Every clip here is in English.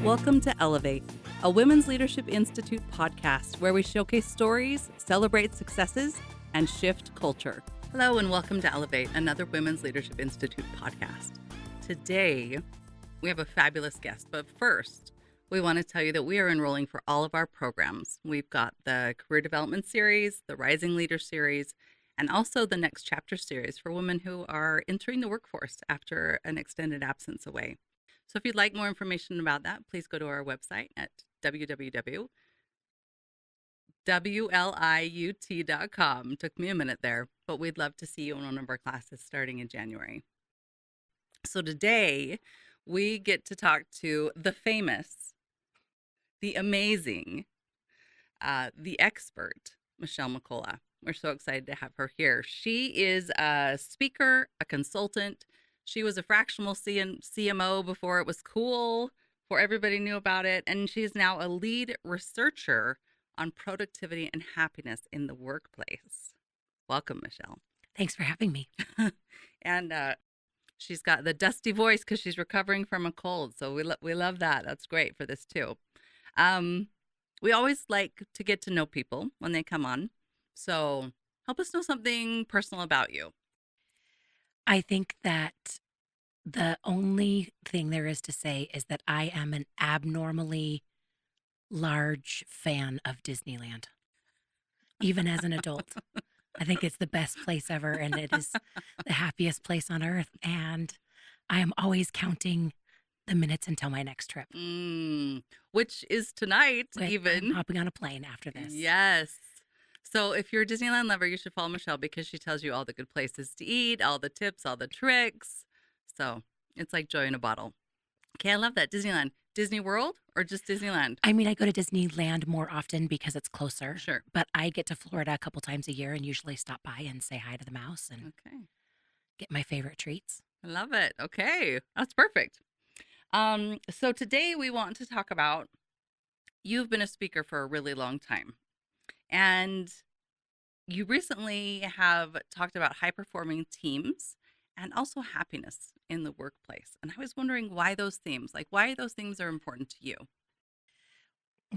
Welcome to Elevate, a Women's Leadership Institute podcast where we showcase stories, celebrate successes, and shift culture. Hello, and welcome to Elevate, another Women's Leadership Institute podcast. Today, we have a fabulous guest, but first, we want to tell you that we are enrolling for all of our programs. We've got the Career Development Series, the Rising Leader Series, and also the Next Chapter Series for women who are entering the workforce after an extended absence away. So if you'd like more information about that, please go to our website at www.wliut.com. Took me a minute there, but we'd love to see you in one of our classes starting in January. So today, we get to talk to the famous, the amazing, the expert, Michelle McCullough. We're so excited to have her here. She is a speaker, a consultant. She was a fractional CMO before it was cool, before everybody knew about it. And she's now a lead researcher on productivity and happiness in the workplace. Welcome, Michelle. Thanks for having me. And she's got the dusty voice because she's recovering from a cold. So we love that. That's great for this too. We always like to get to know people when they come on. So help us know something personal about you. I think that the only thing there is to say is that I am an abnormally large fan of Disneyland, even as an adult. I think it's the best place ever, and it is the happiest place on earth. And I am always counting the minutes until my next trip. Which is tonight, even. I'm hopping on a plane after this. Yes. So if you're a Disneyland lover, you should follow Michelle because she tells you all the good places to eat, all the tips, all the tricks. So it's like joy in a bottle. Okay, I love that. Disneyland. Disney World or just Disneyland? I mean, I go to Disneyland more often because it's closer. Sure. But I get to Florida a couple times a year and usually stop by and say hi to the mouse and get my favorite treats. I love it. Okay, that's perfect. So today we want to talk about, you've been a speaker for a really long time. And you recently have talked about high-performing teams and also happiness in the workplace. And I was wondering why those themes, why those things are important to you.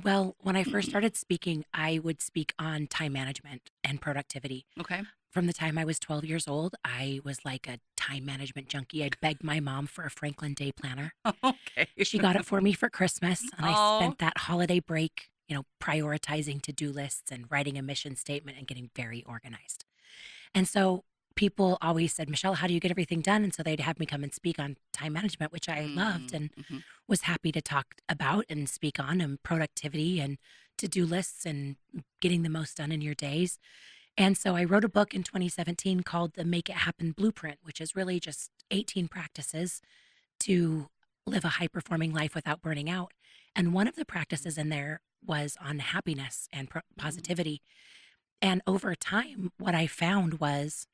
Well, when I first started speaking, I would speak on time management and productivity. Okay. From the time I was 12 years old, I was like a time management junkie. I begged my mom for a Franklin Day planner. Okay. She got it for me for Christmas, and I spent that holiday break prioritizing to-do lists and writing a mission statement and getting very organized. And so people always said, Michelle, how do you get everything done? And so they'd have me come and speak on time management, which I loved and was happy to talk about and speak on, and productivity and to-do lists and getting the most done in your days. And so I wrote a book in 2017 called The Make It Happen Blueprint, which is really just 18 practices to live a high-performing life without burning out. And one of the practices in there was on happiness and positivity. And over time, what I found was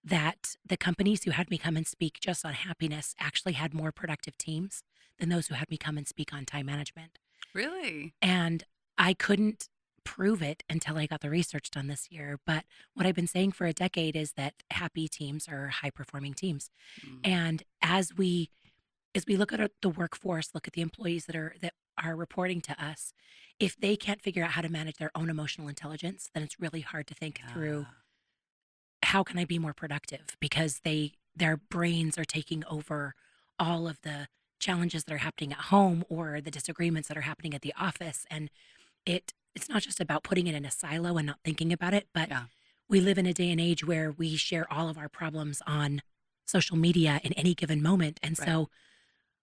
that the companies who had me come and speak just on happiness actually had more productive teams than those who had me come and speak on time management. Really? And I couldn't prove it until I got the research done this year. But what I've been saying for a decade is that happy teams are high-performing teams. And as we look at the workforce, look at the employees that are reporting to us, if they can't figure out how to manage their own emotional intelligence, then it's really hard to think through, how can I be more productive? Because their brains are taking over all of the challenges that are happening at home or the disagreements that are happening at the office. And it's not just about putting it in a silo and not thinking about it, but we live in a day and age where we share all of our problems on social media in any given moment. And so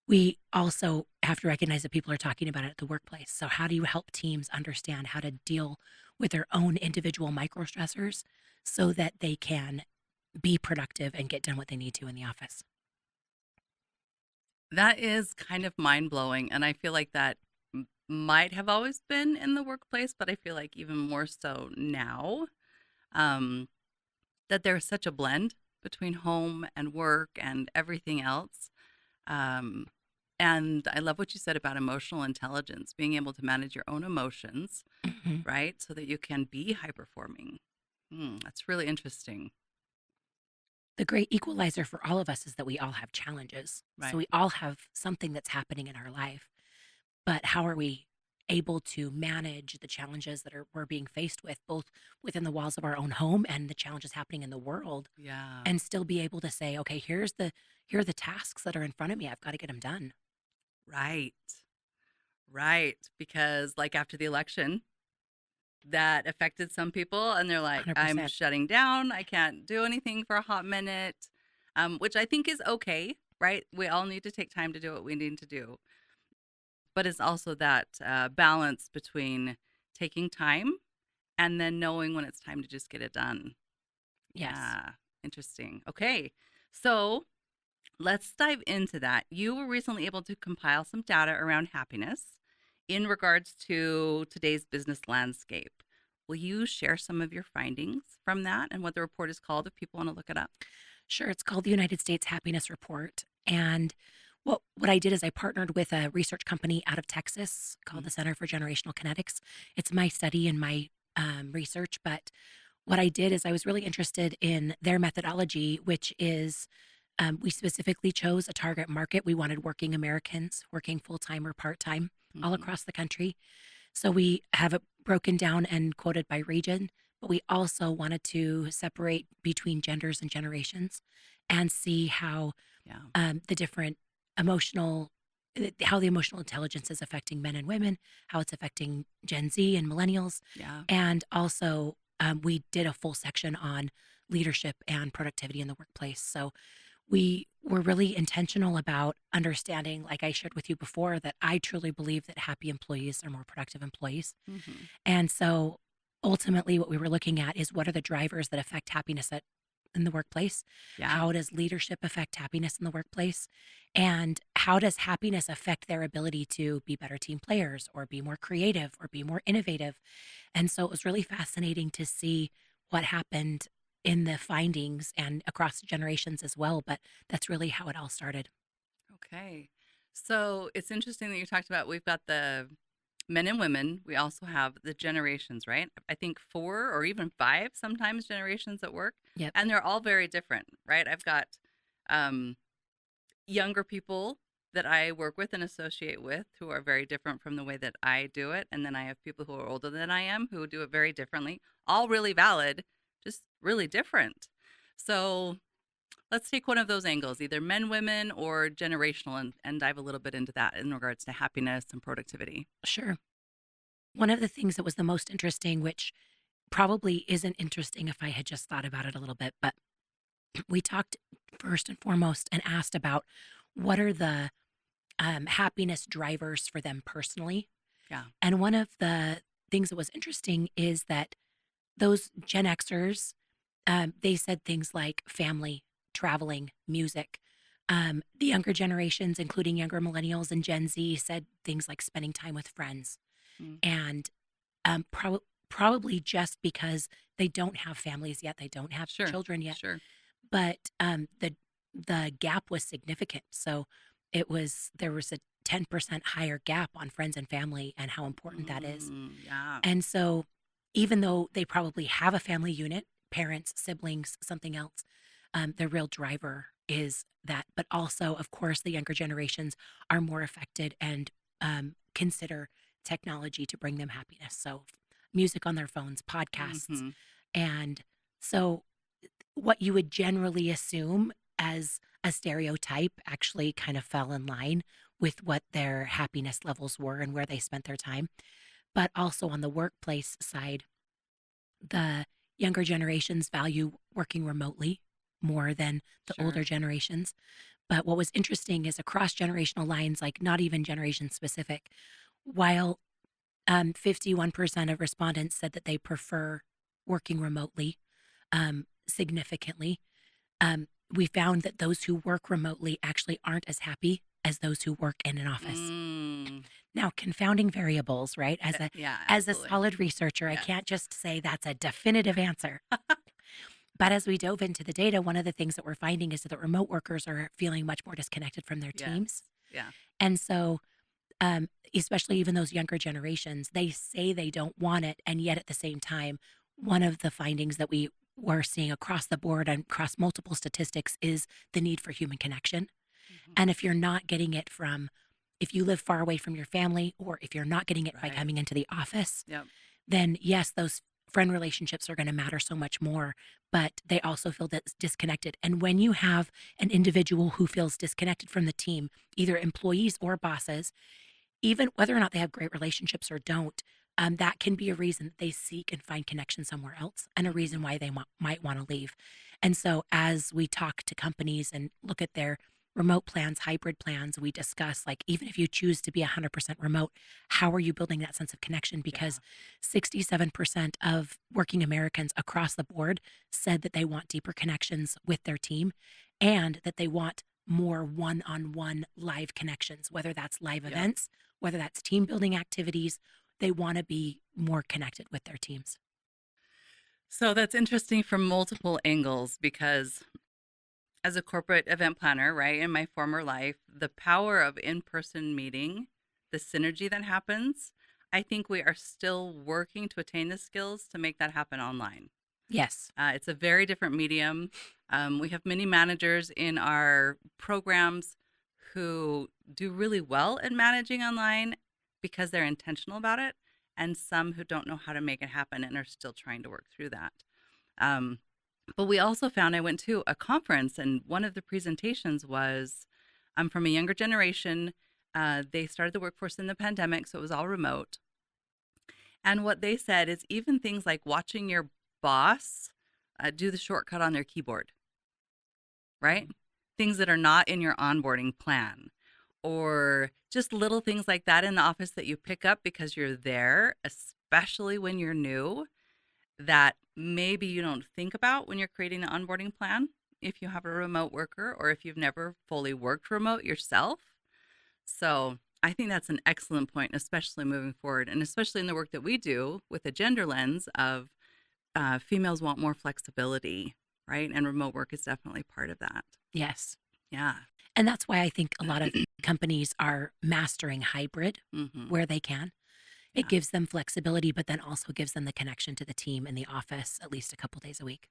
we also have to recognize that people are talking about it at the workplace. So how do you help teams understand how to deal with their own individual micro stressors so that they can be productive and get done what they need to in the office? That is kind of mind-blowing. And I feel like that might have always been in the workplace, but I feel like even more so now, that there's such a blend between home and work and everything else. And I love what you said about emotional intelligence, being able to manage your own emotions, right? So that you can be high performing. That's really interesting. The great equalizer for all of us is that we all have challenges. Right. So we all have something that's happening in our life. but how are we able to manage the challenges that we're being faced with, both within the walls of our own home and the challenges happening in the world, Yeah. and still be able to say, okay, here are the tasks that are in front of me. I've got to get them done. Right. Right. Because like after the election, that affected some people and they're like, I'm 100%. shutting down. I can't do anything for a hot minute. Which I think is okay, right? We all need to take time to do what we need to do. But it's also that balance between taking time and then knowing when it's time to just get it done. Yes. Yeah. Interesting. Okay. So let's dive into that. You were recently able to compile some data around happiness in regards to today's business landscape. Will you share some of your findings from that and what the report is called if people want to look it up? Sure. It's called the United States Happiness Report. And what I did is I partnered with a research company out of Texas called Mm, the Center for Generational Kinetics. It's my study and my research, but what I did is I was really interested in their methodology, which is we specifically chose a target market. We wanted working Americans, working full time or part time, all mhm. across the country. So we have it broken down and quoted by region, but we also wanted to separate between genders and generations and see how Yeah. the different emotional how the emotional intelligence is affecting men and women, how it's affecting Gen Z and millennials, Yeah. and also we did a full section on leadership and productivity in the workplace. So we were really intentional about understanding, like I shared with you before, that I truly believe that happy employees are more productive employees. Hmm. And so ultimately, what we were looking at is what are the drivers that affect happiness in the workplace? Yeah. How does leadership affect happiness in the workplace? And how does happiness affect their ability to be better team players or be more creative or be more innovative? And so it was really fascinating to see what happened in the findings and across generations as well. But that's really how it all started. Okay. So it's interesting that you talked about we've got the men and women. We also have the generations, right? I think four or even five sometimes generations at work, Yep. and they're all very different, right? I've got um, younger people that I work with and associate with who are very different from the way that I do it. And then I have people who are older than I am who do it very differently, all really valid, just really different. So let's take one of those angles, either men, women, or generational, and dive a little bit into that in regards to happiness and productivity. Sure. One of the things that was the most interesting, which probably isn't interesting if I had just thought about it a little bit, but we talked first and foremost and asked about what are the happiness drivers for them personally. Yeah. And one of the things that was interesting is that those Gen Xers, they said things like family, traveling, music. The younger generations, including younger millennials and Gen Z, said things like spending time with friends. Mm. And probably just because they don't have families yet, they don't have Sure. children yet, Sure. but the gap was significant. So there was a 10% higher gap on friends and family and how important that is. Yeah. And so even though they probably have a family unit, parents, siblings, something else, the real driver is that. But also, of course, the younger generations are more affected and consider technology to bring them happiness. So music on their phones, podcasts. Hmm. And so what you would generally assume as a stereotype actually kind of fell in line with what their happiness levels were and where they spent their time. But also on the workplace side, the younger generations value working remotely more than the older Sure. generations. But what was interesting is across generational lines, like not even generation specific, while 51% of respondents said that they prefer working remotely significantly. We found that those who work remotely actually aren't as happy as those who work in an office. Mm. Now, confounding variables, right? Yeah, As a absolutely. solid researcher, I Yes. can't just say that's a definitive answer. But as we dove into the data, one of the things that we're finding is that remote workers are feeling much more disconnected from their Yes. teams. Yeah. And so, especially even those younger generations, they say they don't want it. And yet at the same time, one of the findings that we were seeing across the board and across multiple statistics is the need for human connection. Hmm. And if you're not getting it from if you live far away from your family, or if you're not getting it by Right. coming into the office, Yep. then yes, those friend relationships are going to matter so much more, but they also feel disconnected. And when you have an individual who feels disconnected from the team, either employees or bosses, even whether or not they have great relationships or don't, that can be a reason that they seek and find connection somewhere else, and a reason why they might want to leave. And so, as we talk to companies and look at their remote plans, hybrid plans, we discuss, like, even if you choose to be 100% remote, how are you building that sense of connection? Because 67% of working Americans across the board said that they want deeper connections with their team, and that they want more one-on-one live connections, whether that's live Yep. events, whether that's team building activities. They want to be more connected with their teams. So that's interesting from multiple angles because as a corporate event planner, right, in my former life, the power of in-person meeting, the synergy that happens, I think we are still working to attain the skills to make that happen online. Yes. It's a very different medium. We have many managers in our programs who do really well at managing online because they're intentional about it, and some who don't know how to make it happen and are still trying to work through that. But we also found, I went to a conference, and one of the presentations was from a younger generation. They started the workforce in the pandemic, so it was all remote. And what they said is even things like watching your boss do the shortcut on their keyboard, right? Things that are not in your onboarding plan, or just little things like that in the office that you pick up because you're there, especially when you're new, that maybe you don't think about when you're creating the onboarding plan if you have a remote worker or if you've never fully worked remote yourself. So I think that's an excellent point, especially moving forward, and especially in the work that we do with a gender lens of females want more flexibility, right? And remote work is definitely part of that. Yes. Yeah. And that's why I think a lot of companies are mastering hybrid Mm-hmm. where they can. It Yeah. gives them flexibility, but then also gives them the connection to the team in the office at least a couple days a week.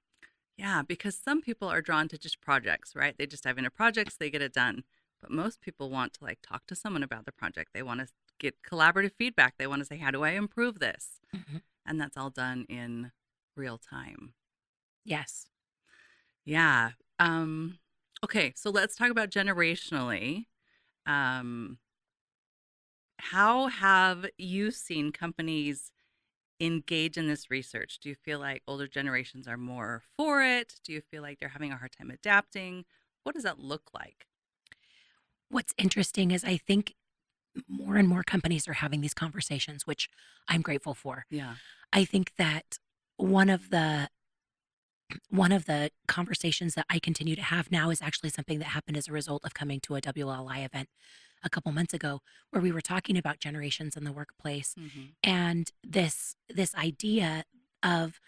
Yeah, because some people are drawn to just projects, right? They just dive into projects, they get it done. But most people want to like talk to someone about the project. They want to get collaborative feedback. They want to say, how do I improve this? Mhm. And that's all done in real time. Yes. Yeah. Okay, so let's talk about generationally. Um, how have you seen companies engage in this research? Do you feel like older generations are more for it? Do you feel like they're having a hard time adapting? What does that look like? What's interesting is I think more and more companies are having these conversations, which I'm grateful for. Yeah. I think that one of the one of the conversations that I continue to have now is actually something that happened as a result of coming to a WLI event a couple months ago, where we were talking about generations in the workplace, Mm-hmm. and this idea of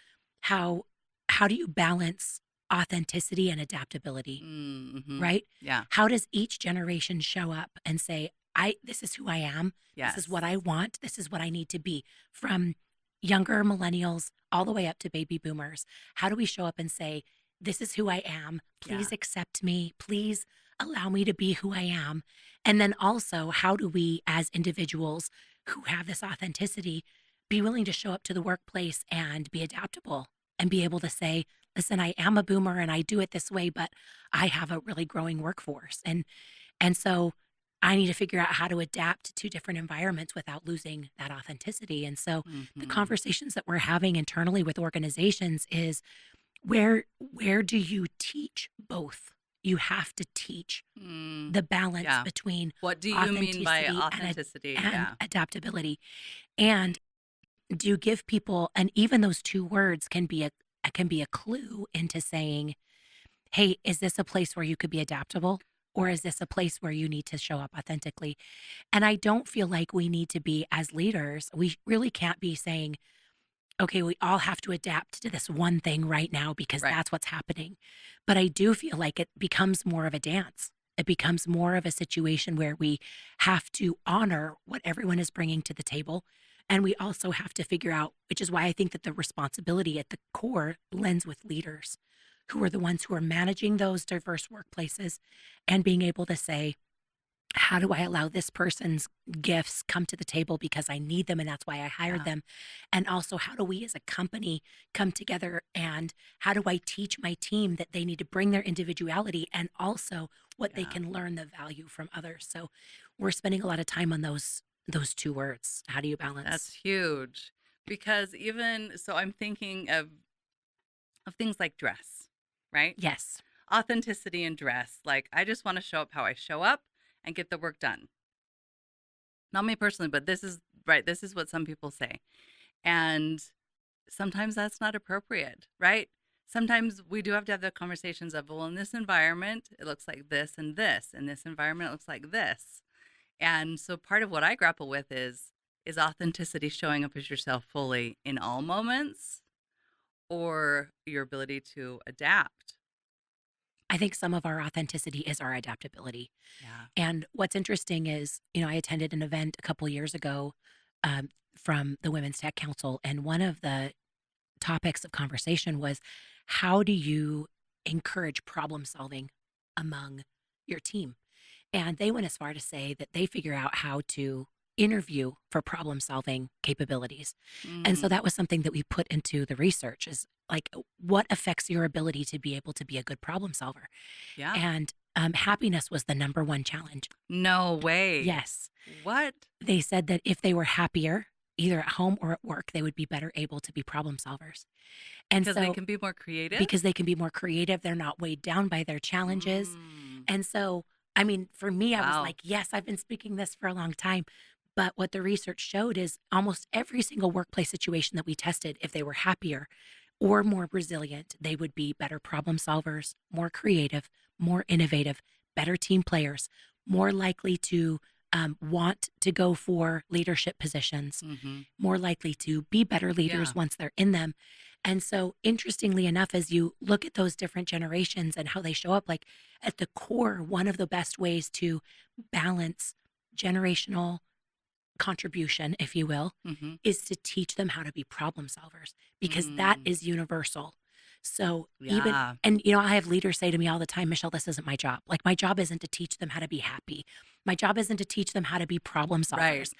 how how do you balance authenticity and adaptability, Mm-hmm. right? Yeah. How does each generation show up and say, I this is who I am, this is Yes. what I want, this is what I need to be, from younger millennials all the way up to baby boomers? How do we show up and say, this is who I am, Yeah. please accept me, please allow me to be who I am? And then also, how do we as individuals who have this authenticity be willing to show up to the workplace and be adaptable and be able to say, listen, I am a boomer and I do it this way, but I have a really growing workforce. And so I need to figure out how to adapt to different environments without losing that authenticity. And so the Mm-hmm. conversations that we're having internally with organizations is, where do you teach both? You have to teach Mm. the balance Yeah. between What do you mean by authenticity authenticity? and Yeah. adaptability. And do you give people, and even those two words can be a clue into saying, hey, is this a place where you could be adaptable? Or Right. is this a place where you need to show up authentically? And I don't feel like we need to be, as leaders, we really can't be saying, okay, we all have to adapt to this one thing right now because Right. that's what's happening. But I do feel like it becomes more of a dance. It becomes more of a situation where we have to honor what everyone is bringing to the table. And we also have to figure out, which is why I think that the responsibility at the core lends with leaders who are the ones who are managing those diverse workplaces and being able to say, How do I allow this person's gifts come to the table because I need them and that's why I hired Yeah. them? And also, how do we as a company come together, and how do I teach my team that they need to bring their individuality and also what they Yeah. can learn the value from others? So we're spending a lot of time on those two words. How do you That's balance? huge. Because even so I'm thinking of things like dress, right? Yes. Authenticity in dress. Like I just want to show up how I show up and get the work done. Not me personally, but this is right. This is what some people say. And sometimes that's not appropriate, right? Sometimes we do have to have the conversations of, well, in this environment, it looks like this and this. In this environment, it looks like this. And so part of what I grapple with is authenticity, showing up as yourself fully in all moments, or your ability to adapt. I think some of our authenticity is our adaptability. Yeah. And what's interesting is, I attended an event a couple years ago from the Women's Tech Council, and one of the topics of conversation was, how do you encourage problem solving among your team? And they went as far to say that they figure out how to interview for problem solving capabilities. And so Mm, that was something that we put into the research, is like, what affects your ability to be able to be a good problem solver? yeah. And happiness was the number one challenge. No way. Yes. What? They said that if they were happier, either at home or at work, they would be better able to be problem solvers. And Because they so, can be more creative? because they can be more creative, they're not weighed down by their challenges. Mm, And so, I mean, for me, I was wow. like, yes, I've been speaking this for a long time. But what the research showed is almost every single workplace situation that we tested, if they were happier or more resilient, they would be better problem solvers, more creative, more innovative, better team players, more likely to want to go for leadership positions, Hmm. more likely to be better Yeah. leaders once they're in them. And so, interestingly enough, as you look at those different generations and how they show up, like at the core, one of the best ways to balance generational contribution, if you will, Hmm. is to teach them how to be problem solvers, because that Mm, is universal. So, even, yeah. and I have leaders say to me all the time, Michelle, this isn't my job. Like, my job isn't to teach them how to be happy. My job isn't to teach them how to be problem Right. solvers.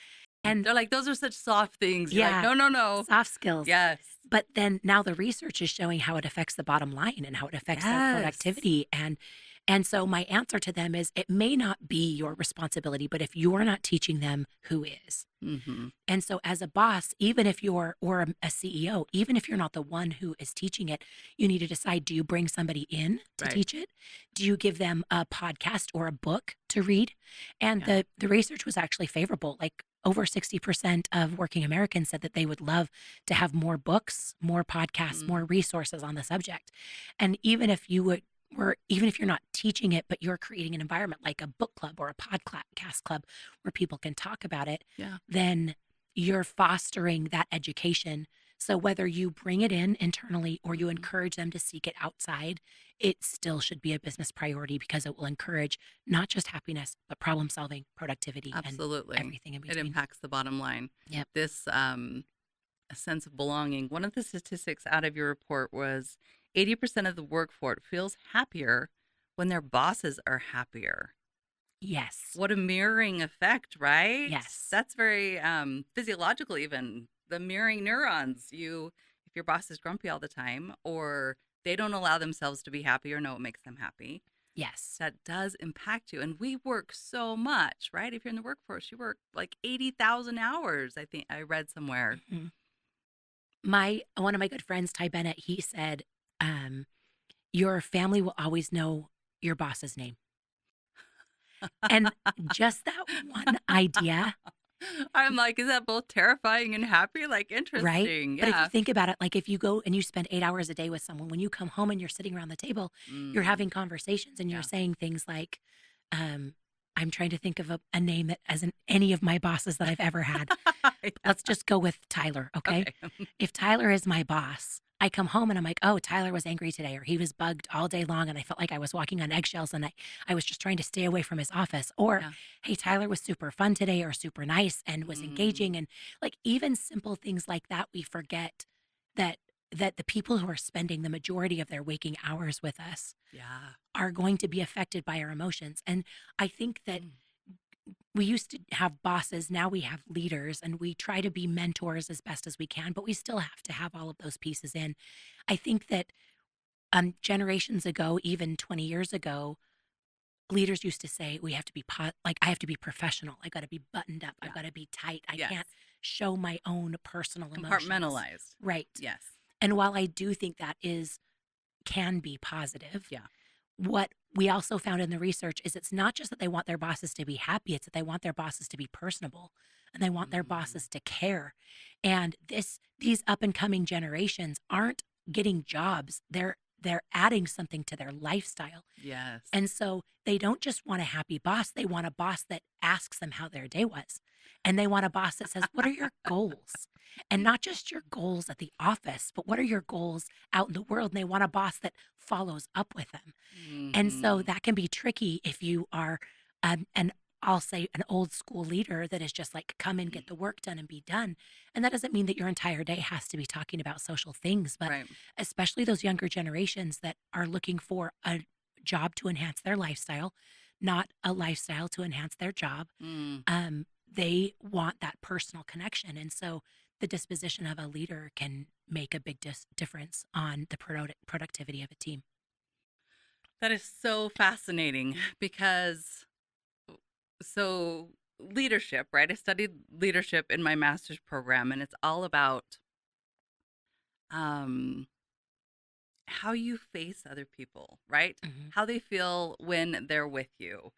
And They're like, those are such soft things. You're like, yeah, no, no, no. soft skills. Yes. But then now the research is showing how it affects the bottom line and how it affects their Yes. productivity. And so my answer to them is, it may not be your responsibility, but if you are not teaching them, who is? Hmm. And so as a boss, even if you're, or a CEO, even if you're not the one who is teaching it, you need to decide, do you bring somebody in to Right. teach it? Do you give them a podcast or a book to read? And Yeah. the research was actually favorable. Like, over 60% of working Americans said that they would love to have more books, more podcasts, Mm, more resources on the subject. And even if you would, or even if you're not teaching it, but you're creating an environment like a book club or a podcast club where people can talk about it, yeah. then you're fostering that education. So whether you bring it in internally or you Hmm. encourage them to seek it outside, it still should be a business priority, because it will encourage not just happiness, but problem solving, productivity, and Absolutely. everything in It between. impacts the bottom line. Yep. This a sense of belonging. One of the statistics out of your report was 80% of the workforce feels happier when their bosses are happier. Yes. What a mirroring effect, right? Yes. That's very physiological, even the mirroring neurons. If your boss is grumpy all the time, or they don't allow themselves to be happy or know what makes them happy, Yes. that does impact you. And we work so much, right? If you're in the workforce, you work like 80,000 hours, I think I read somewhere. Mhm. One of my good friends, Ty Bennett, he said, um, your family will always know your boss's name. And just that one idea, I'm like, is that both terrifying and happy? Like, right? interesting. But if you Yeah. think about it, like, if you go and you spend 8 hours a day with someone, when you come home and you're sitting around the table, you're Mm, having conversations and you're yeah. saying things like, um, I'm trying to think of a name that isn't any of my bosses that I've ever had. Yeah. Let's just go with Tyler, okay? Okay. If Tyler is my boss, I come home and I'm like, oh, Tyler was angry today, or he was bugged all day long and I felt like I was walking on eggshells, and I was just trying to stay away from his office. Or, Yeah. hey, Tyler was super fun today, or super nice and was Mm, engaging. And like, even simple things like that, we forget that the people who are spending the majority of their waking hours with us yeah. are going to be affected by our emotions. And I think that Mm. we used to have bosses, now we have leaders, and we try to be mentors as best as we can, but we still have to have all of those pieces in. I think that generations ago, even 20 years ago, leaders used to say we have to be like I have to be professional. I got to be buttoned up. Yeah. I've got to be tight. I Yes. can't show my own personal emotions. Compartmentalized. Right. Yes. And while I do think that can be positive, Yeah. what we also found in the research is it's not just that they want their bosses to be happy, it's that they want their bosses to be personable and they want their bosses to care. And these up and coming generations aren't getting jobs. They're adding something to their lifestyle. Yes. And so they don't just want a happy boss, they want a boss that asks them how their day was. And they want a boss that says, "What are your goals?" And not just your goals at the office, but what are your goals out in the world? And they want a boss that follows up with them. And so that can be tricky if you are an I'll say an old school leader that is just like come and get the work done and be done. And that doesn't mean that your entire day has to be talking about social things, but Right. especially those younger generations that are looking for a job to enhance their lifestyle, not a lifestyle to enhance their job. Mm. They want that personal connection. And so the disposition of a leader can make a big difference on the productivity of a team. That is so fascinating because leadership, right? I studied leadership in my master's program, and it's all about um how you face other people, right? Mhm. How they feel when they're with you.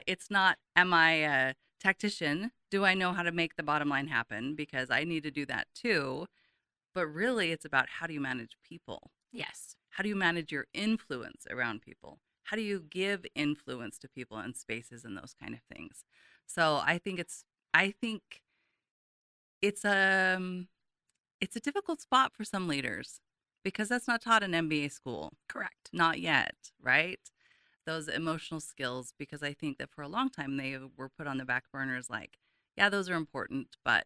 It's not, am I a tactician? Do I know how to make the bottom line happen? Because I need to do that too. But really, it's about how do you manage people? Yes. How do you manage your influence around people? How do you give influence to people and spaces and those kind of things? So I think it's it's a difficult spot for some leaders because that's not taught in MBA school. Correct. Not yet, right? Those emotional skills, because I think that for a long time they were put on the back burners like, yeah, those are important, but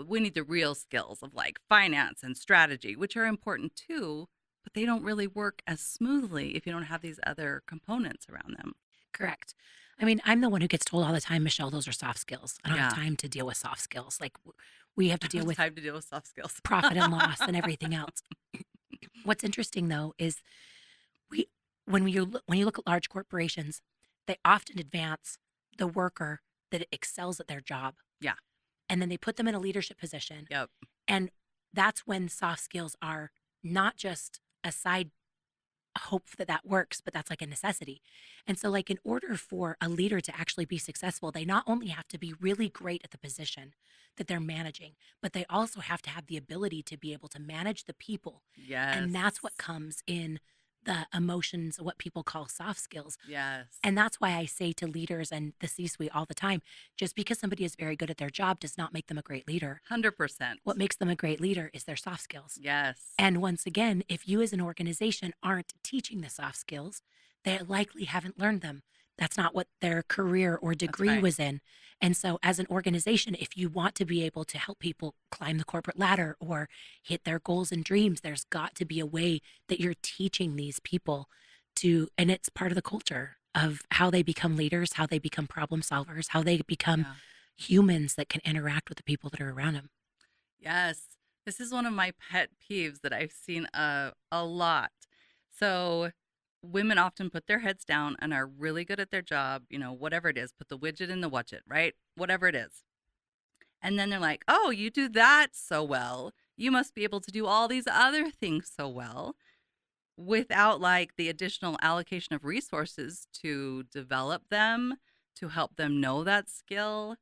we need the real skills of like finance and strategy, which are important too, but they don't really work as smoothly if you don't have these other components around them. Correct. I mean, I'm the one who gets told all the time, Michelle, those are soft skills. I don't have Yeah. time to deal with soft skills. Like we have to deal with Time to deal with soft skills. profit and loss and everything else. What's interesting though is we when you look at large corporations, they often advance the worker that excels at their job. Yeah. And then they put them in a leadership position. Yep. And that's when soft skills are not just a side hope that works, but that's like a necessity. And so like in order for a leader to actually be successful, they not only have to be really great at the position that they're managing, but they also have to have the ability to be able to manage the people. Yes. And that's what comes in the emotions, what people call soft skills. Yes. And that's why I say to leaders and the C-suite all the time, just because somebody is very good at their job does not make them a great leader. 100%. What makes them a great leader is their soft skills. Yes. And once again, if you as an organization aren't teaching the soft skills, they likely haven't learned them. That's not what their career or degree right. was in. And so as an organization, if you want to be able to help people climb the corporate ladder or hit their goals and dreams, there's got to be a way that you're teaching these people to, and it's part of the culture of how they become leaders, how they become problem solvers, how they become Yeah. humans that can interact with the people that are around them. Yes. This is one of my pet peeves that I've seen a lot. So women often put their heads down and are really good at their job, you know, whatever it is, put the widget in the watchet, right? Whatever it is. And then they're like, oh, you do that so well. You must be able to do all these other things so well without like the additional allocation of resources to develop them, to help them know that skill.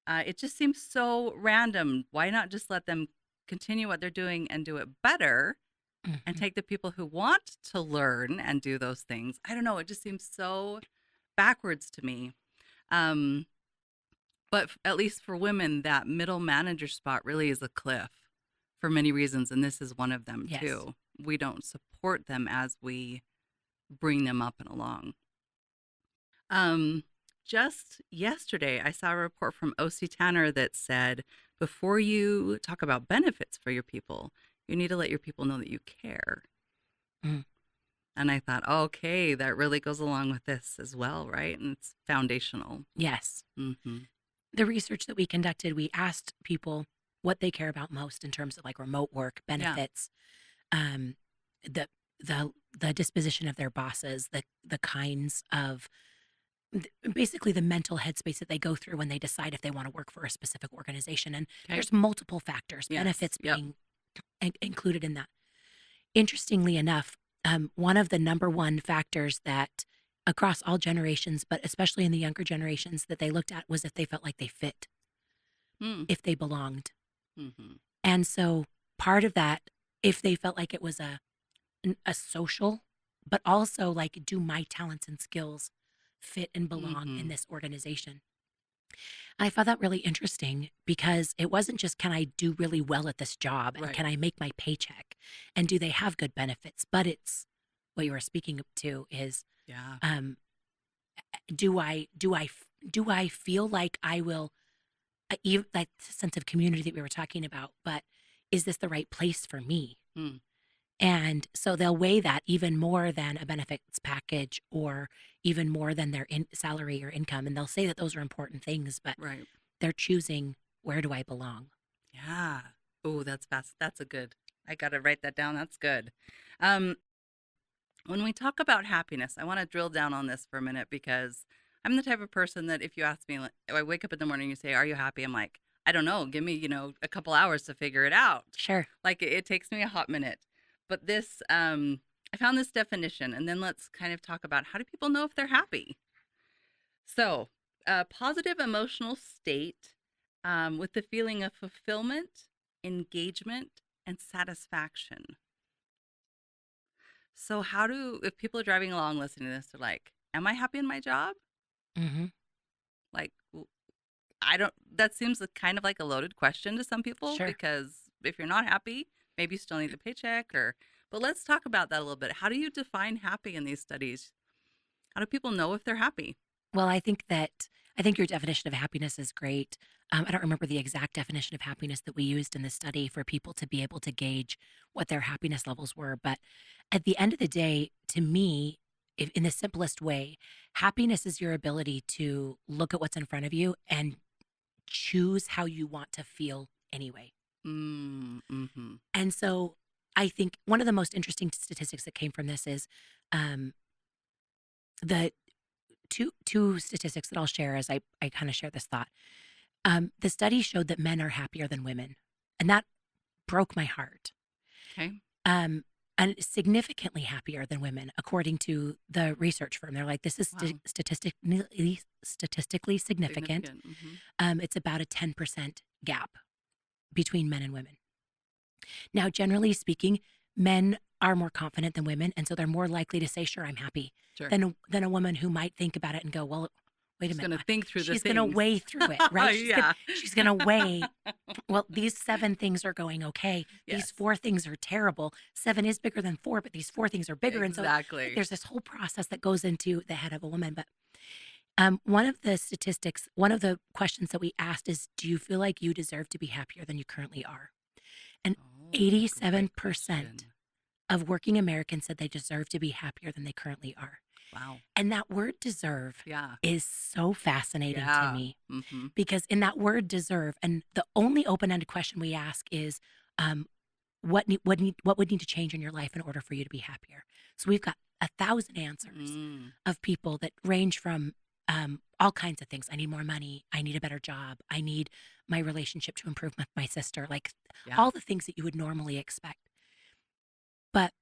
It just seems so random. Why not just let them continue what they're doing and do it better and Mhm. take the people who want to learn and do those things? I don't know. It just seems so backwards to me. But at least for women, that middle manager spot really is a cliff for many reasons. And this is one of them Yes. too. We don't support them as we bring them up and along. Just yesterday, I saw a report from OC Tanner that said, before you talk about benefits for your people, you need to let your people know that you care. Mm. And I thought, okay, that really goes along with this as well, right? And it's foundational. Yes. Mm-hmm. The research that we conducted, we asked people what they care about most in terms of like remote work Yeah. benefits, um, the the disposition of their bosses, the kinds of basically the mental headspace that they go through when they decide if they want to work for a specific organization. And Okay. there's multiple factors, Yes. benefits Yep. being included in that. Interestingly enough, one of the number one factors that across all generations, but especially in the younger generations, that they looked at was if they felt like they fit, Mm. if they belonged. Mm-hmm. And so part of that, if they felt like it was a social, but also like, do my talents and skills fit and belong in Mm-hmm. this organization? I found that really interesting because it wasn't just, can I do really well at this job and Right. can I make my paycheck and do they have good benefits? But it's what you were speaking to is, Yeah. um, do I feel like I will, even that sense of community that we were talking about, but is this the right place for me? Mm. And so they'll weigh that even more than a benefits package or even more than their salary or income. And they'll say that those are important things, but Right. they're choosing, where do I belong? Yeah. Oh, that's fast. That's a good. I got to write that down. That's good. Um, when we talk about happiness, I want to drill down on this for a minute because I'm the type of person that if you ask me, like, I wake up in the morning and you say, "Are you happy?" I'm like, I don't know. Give me, a couple hours to figure it out. Sure. Like it takes me a hot minute. But this, I found this definition, and then let's kind of talk about how do people know if they're happy. So, a positive emotional state with the feeling of fulfillment, engagement, and satisfaction. So, if people are driving along listening to this, they're like, am I happy in my job? Mm-hmm. Like, I don't, that seems kind of like a loaded question to some people Sure. because if you're not happy, maybe you still need the paycheck but let's talk about that a little bit. How do you define happy in these studies? How do people know if they're happy? Well, I think your definition of happiness is great. I don't remember the exact definition of happiness that we used in the study for people to be able to gauge what their happiness levels were. But at the end of the day, to me, in the simplest way, happiness is your ability to look at what's in front of you and choose how you want to feel anyway. Mm-hmm. And so I think one of the most interesting statistics that came from this is um, the two statistics that I'll share as I kind of share this thought. The study showed that men are happier than women, and that broke my heart. Okay. Um, and significantly happier than women, according to the research firm. They're like, this is Wow. statistically significant. Significant. Mm-hmm. It's about a 10% gap between men and women. Now, generally speaking, men are more confident than women, and so they're more likely to say, "Sure, I'm happy," Sure. than a woman who might think about it and go, "Well, wait a Just minute." going to think through the She's going to things. weigh through it, right? Yeah. She's going to weigh. Well, these 7 things are going okay. These Yes. 4 things are terrible. 7 is bigger than 4, but these 4 things are bigger, and so Exactly. there's this whole process that goes into the head of a woman. But one of the questions that we asked is, "Do you feel like you deserve to be happier than you currently are?" And Oh, great 87% question. of working Americans said they deserve to be happier than they currently are. Wow. And that word deserve Yeah. is so fascinating to Yeah. me Mm-hmm. because in that word deserve, and the only open-ended question we ask is, what would need to change in your life in order for you to be happier? So we've got 1,000 answers Mm. of people that range from all kinds of things. I need more money. I need a better job. I need my relationship to improve with my sister. Like Yeah. all the things that you would normally expect. But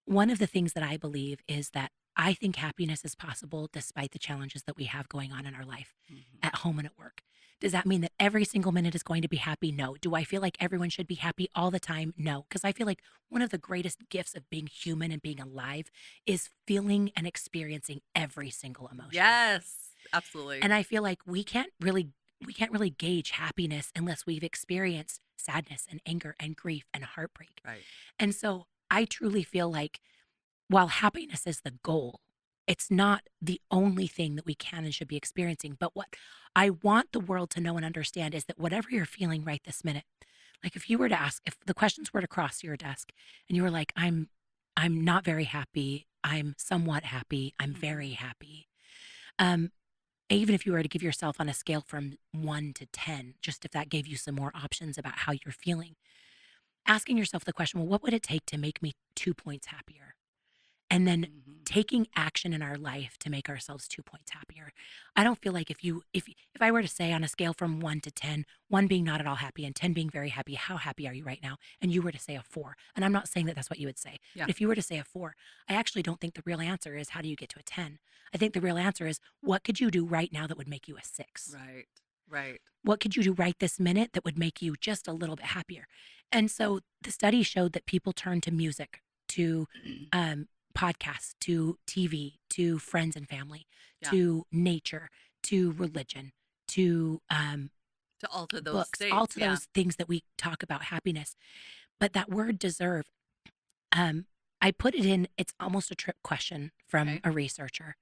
one of the things that I believe is that I think happiness is possible despite the challenges that we have going on in our life Mm-hmm. at home and at work. Does that mean that every single minute is going to be happy? No. Do I feel like everyone should be happy all the time? No. Because I feel like one of the greatest gifts of being human and being alive is feeling and experiencing every single emotion. Yes. Absolutely. And I feel like we can't really gauge happiness unless we've experienced sadness and anger and grief and heartbreak. Right. And so I truly feel like while happiness is the goal, it's not the only thing that we can and should be experiencing. But what I want the world to know and understand is that whatever you're feeling right this minute, like if the questions were to cross your desk and you were like, I'm not very happy. I'm somewhat happy, I'm Mhm. very happy. Um, Even if you were to give yourself on a scale from 1 to 10, just if that gave you some more options about how you're feeling, asking yourself the question, well, what would it take to make me 2 points happier? And then Mhm. taking action in our life to make ourselves 2 points happier. I don't feel like if I were to say on a scale from 1 to 10, 1 being not at all happy and 10 being very happy, how happy are you right now? And you were to say a 4. And I'm not saying that that's what you would say, Yeah. but if you were to say a 4, I actually don't think the real answer is how do you get to a 10? I think the real answer is what could you do right now that would make you a 6? Right. Right. What could you do right this minute that would make you just a little bit happier? And so the study showed that people turn to music, to um, podcasts, to TV, to friends and family, Yeah. to nature, to religion, to To alter those books, all states. to Yeah. those things that we talk about happiness. But that word deserve, um, I put it in, it's almost a trick question from Okay. a researcher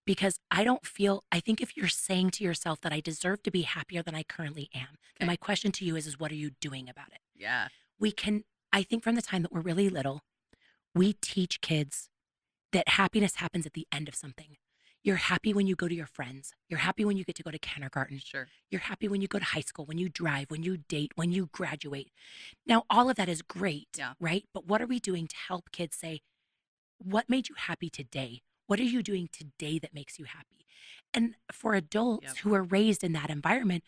because I don't feel, I think if you're saying to yourself that I deserve to be happier than I currently am, then Okay. my question to you is what are you doing about it? Yeah. We can, I think from the time that we're really little, we teach kids that happiness happens at the end of something. You're happy when you go to your friends. You're happy when you get to go to kindergarten. Sure. You're happy when you go to high school, when you drive, when you date, when you graduate. Now, all of that is great, Yeah. right? But what are we doing to help kids say, what made you happy today? What are you doing today that makes you happy? And for adults Yep. who are raised in that environment,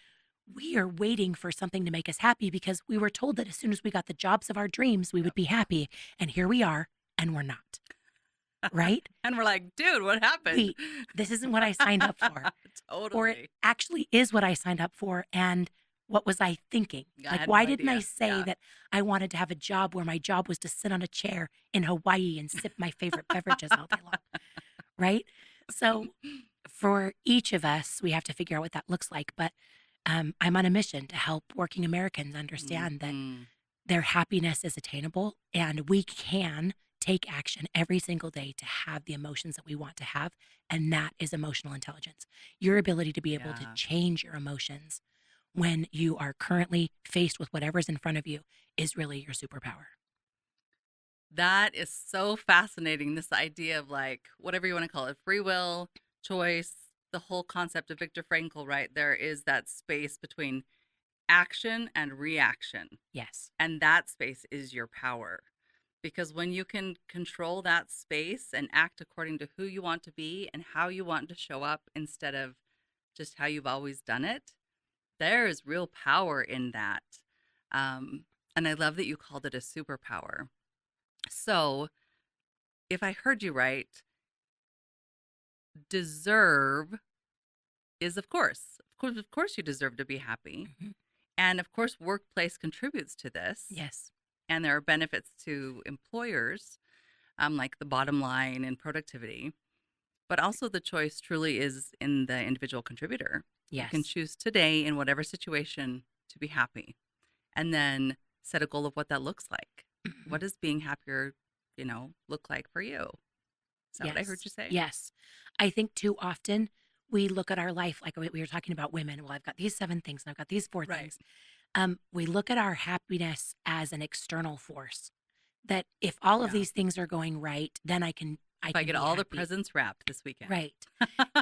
we are waiting for something to make us happy because we were told that as soon as we got the jobs of our dreams, we would Yep. be happy. And here we are, and we're not, right? And we're like, dude, what happened? Wait, this isn't what I signed up for. Or it Totally. actually is what I signed up for. And what was I thinking? I Like, had why no didn't I idea. say Yeah. that I wanted to have a job where my job was to sit on a chair in Hawaii and sip my favorite beverages all day long? Right? So, for each of us, we have to figure out what that looks like. But I'm on a mission to help working Americans understand that Mhm. their happiness is attainable and we can take action every single day to have the emotions that we want to have. And that is emotional intelligence. Your ability to be able to Yeah. change your emotions when you are currently faced with whatever's in front of you is really your superpower. That is so fascinating. This idea of like, whatever you want to call it, free will, choice, the whole concept of Viktor Frankl, right? There is that space between action and reaction. Yes. And that space is your power. Because when you can control that space and act according to who you want to be and how you want to show up instead of just how you've always done it, there is real power in that. And I love that you called it a superpower. So, if I heard you right, deserve is of course, you deserve to be happy. Mhm. And of course, workplace contributes to this. Yes. And there are benefits to employers, like the bottom line and productivity. But also, the choice truly is in the individual contributor. You can Yes. choose today in whatever situation to be happy and then set a goal of what that looks like. Mhm. What does being happier, look like for you? Is that what I heard Yes. you say? Yes. I think too often we look at our life like we were talking about women. Well, I've got these 7 things and I've got these 4 Right. things. We look at our happiness as an external force. That if all of Yeah. these things are going right, then I If I can get be all the happy. presents wrapped this weekend. Right.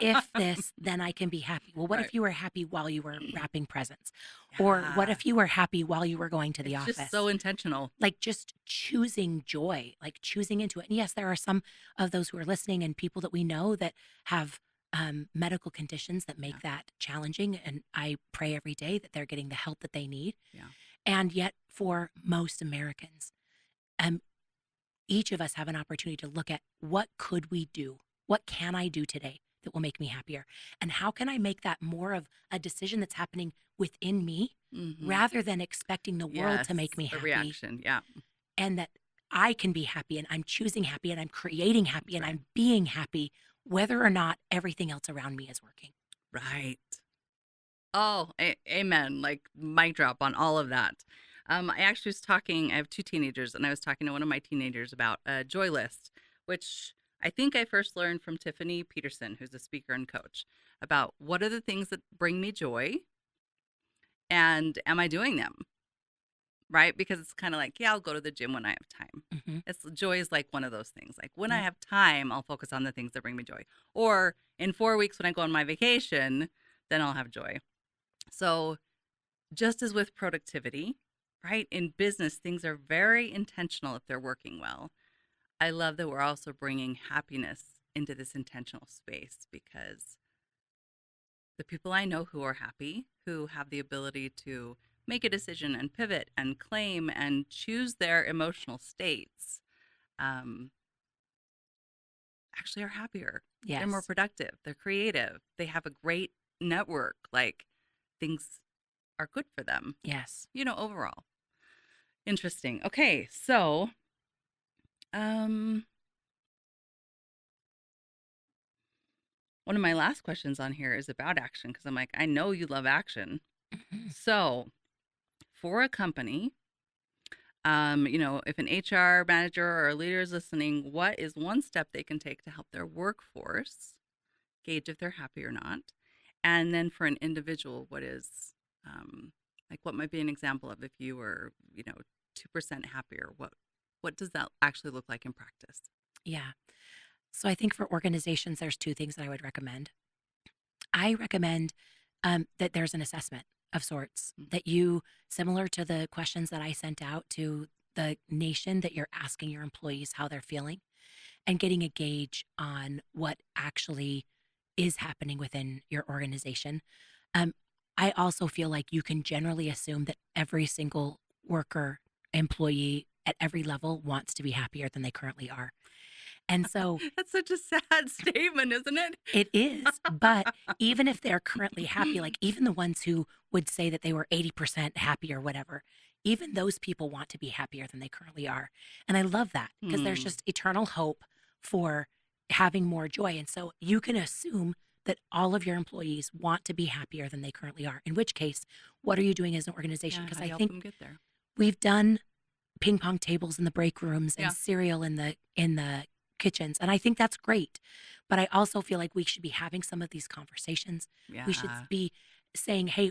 If this, then I can be happy. Well, what Right. if you were happy while you were wrapping presents? Or what Yeah. if you were happy while you were going to the It's just office? so intentional. Like just choosing joy, like choosing into it. And yes, there are some of those who are listening and people that we know that have medical conditions that Yeah. make that challenging. And I pray every day that they're getting the help that they need. Yeah. And yet, for most Americans, um, each of us have an opportunity to look at what could we do? What can I do today that will make me happier? And how can I make that more of a decision that's happening within me Hmm. rather than expecting the world Yes. to make me The happy reaction. Yeah. and that I can be happy and I'm choosing happy and I'm creating happy That's and right. I'm being happy, whether or not everything else around me is working. Right. Oh, amen. Like mic drop on all of that. I actually was talking, I have 2 teenagers, and I was talking to one of my teenagers about a joy list, which I think I first learned from Tiffany Peterson, who's a speaker and coach, about what are the things that bring me joy and am I doing them? right? Because it's kind of like, yeah, I'll go to the gym when I have time. Hmm. It's joy is like one of those things. Like when I Yep. have time, I'll focus on the things that bring me joy. Or in 4 weeks when I go on my vacation, then I'll have joy. So just as with productivity, right? In business, things are very intentional if they're working well. I love that we're also bringing happiness into this intentional space because the people I know who are happy, who have the ability to make a decision and pivot and claim and choose their emotional states, um, actually are happier. They're more Yes. productive. They're creative. They have a great network. Like things are good for them, Yes. overall. Interesting. Okay. So, um, one of my last questions on here is about action because I'm like, I know you love action. Mhm. So, for a company, if an HR manager or a leader is listening, what is one step they can take to help their workforce gauge if they're happy or not? And then for an individual, what might be an example of if you were, 2% happier? What does that actually look like in practice? Yeah. So I think for organizations, there's two things that I would recommend. I recommend that there's an assessment of sorts Mm. that you, similar to the questions that I sent out to the nation, that you're asking your employees how they're feeling and getting a gauge on what actually is happening within your organization. Um, I also feel like you can generally assume that every single worker, employee at every level wants to be happier than they currently are. And so That's such a sad statement, isn't it? it is, but even if they're currently happy, like even the ones who would say that they were 80% happy or whatever, even those people want to be happier than they currently are. And I love that because there's Hmm. just eternal hope for having more joy. And so you can assume that all of your employees want to be happier than they currently are. In which case, what are you doing as an organization? Yeah, Because how do I you help think them get there? we've done ping pong tables in the break rooms and Yeah. cereal in the kitchens, and I think that's great. But I also feel like we should be having some of these conversations. We should Yeah. be saying, hey,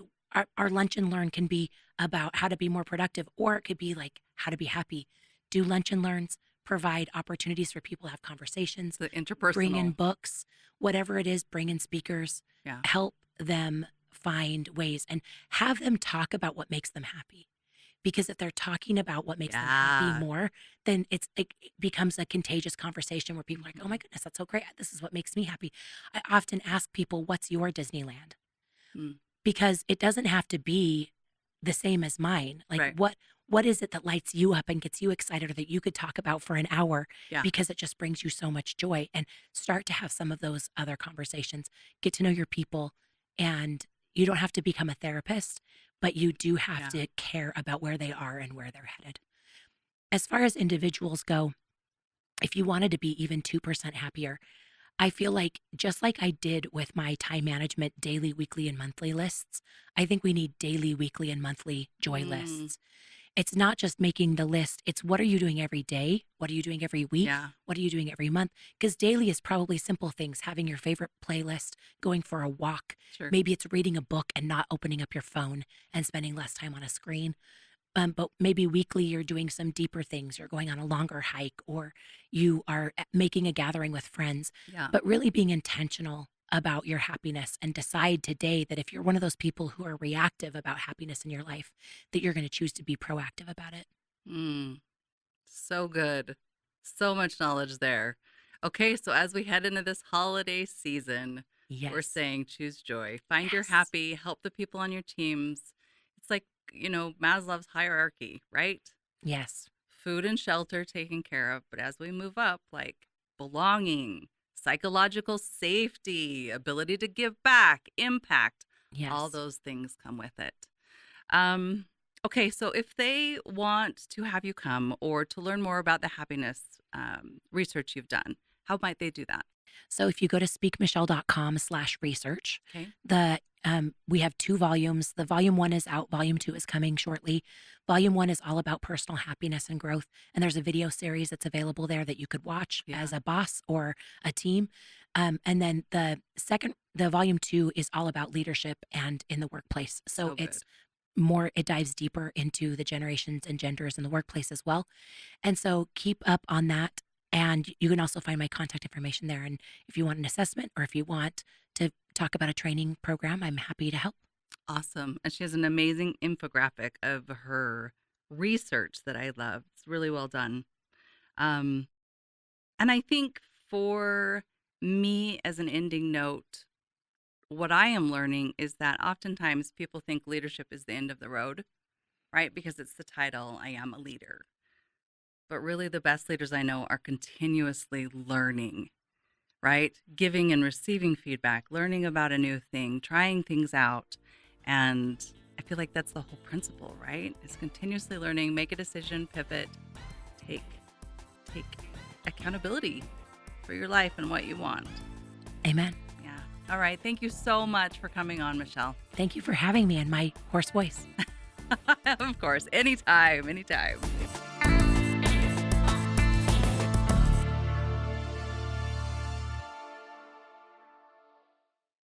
our lunch and learn can be about how to be more productive, or it could be like how to be happy. Do lunch and learns provide opportunities for people to have conversations, The bring in interpersonal. books, whatever it is, bring in speakers, Yeah. help them find ways and have them talk about what makes them happy, because if they're talking about what makes them happy Yeah. more, then it becomes a contagious conversation where people are like, oh my Mhm. goodness, that's so great, this is what makes me happy. I often ask people, what's your Disneyland? Mm. Because it doesn't have to be the same as mine. Like Right. what is it that lights you up and gets you excited, or that you could talk about for an hour Yeah. because it just brings you so much joy? And start to have some of those other conversations. Get to know your people, and you don't have to become a therapist, but you do have Yeah. to care about where they are and where they're headed. As far as individuals go, if you wanted to be even 2% happier, I feel like just like I did with my time management daily, weekly, and monthly lists, I think we need daily, weekly, and monthly joy Mm. lists. It's not just making the list, it's what are you doing every day? What are you doing every week? Yeah. What are you doing every month? Because daily is probably simple things, having your favorite playlist, going for a walk. Sure. Maybe it's reading a book and not opening up your phone and spending less time on a screen. But maybe weekly you're doing some deeper things. You're going on a longer hike, or you are making a gathering with friends, Yeah. but really being intentional about your happiness, and decide today that if you're one of those people who are reactive about happiness in your life, that you're going to choose to be proactive about it. Mm. So good. So much knowledge there. Okay, so as we head into this holiday season, we're Yes. saying choose joy. Find your Yes. happy, help the people on your teams. It's like, Maslow's hierarchy, right? Yes. Food and shelter taken care of. But as we move up, like belonging, psychological safety, ability to give back, impact, all Yes. those things come with it. Um, okay, so if they want to have you come or to learn more about the happiness research you've done, how might they do that? So if you go to speakmichelle.com/research, Okay. we have 2 volumes. The volume 1 is out. Volume 2 is coming shortly. Volume 1 is all about personal happiness and growth. And there's a video series that's available there that you could watch Yeah. as a boss or a team. And then the volume 2 is all about leadership and in the workplace. So So it's good. more, it dives deeper into the generations and genders in the workplace as well. And so keep up on that. And you can also find my contact information there. And if you want an assessment or if you want to talk about a training program, I'm happy to help. Awesome. And she has an amazing infographic of her research that I love. It's really well done. And I think for me, as an ending note, what I am learning is that oftentimes people think leadership is the end of the road, right? Because it's the title, I am a leader. But really, the best leaders I know are continuously learning, right? Giving and receiving feedback, learning about a new thing, trying things out. And I feel like that's the whole principle, right? It's continuously learning, make a decision, pivot, take accountability for your life and what you want. Amen. Yeah. All right. Thank you so much for coming on, Michelle. Thank you for having me in my hoarse voice. Of course. Anytime.